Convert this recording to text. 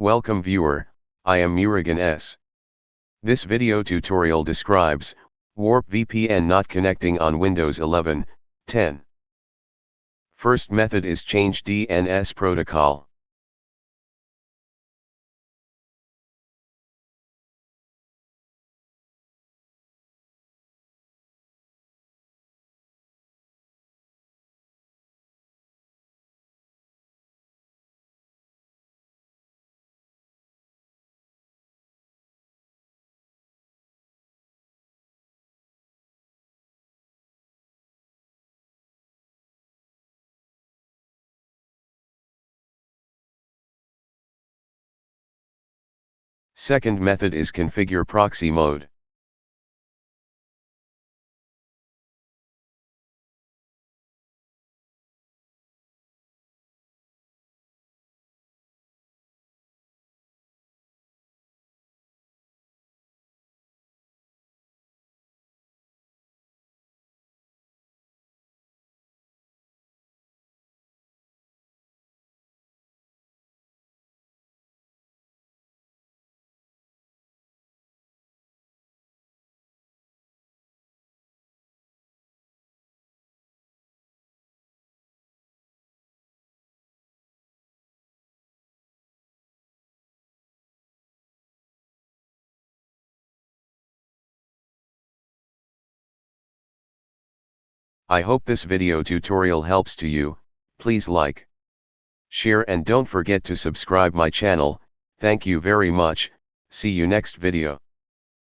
Welcome viewer, I am Murugan S. This video tutorial describes Warp VPN not connecting on Windows 11, 10. First method is change DNS protocol. Second method is configure proxy mode. I hope this video tutorial helps to you. Please like, share and don't forget to subscribe my channel. Thank you very much. See you next video.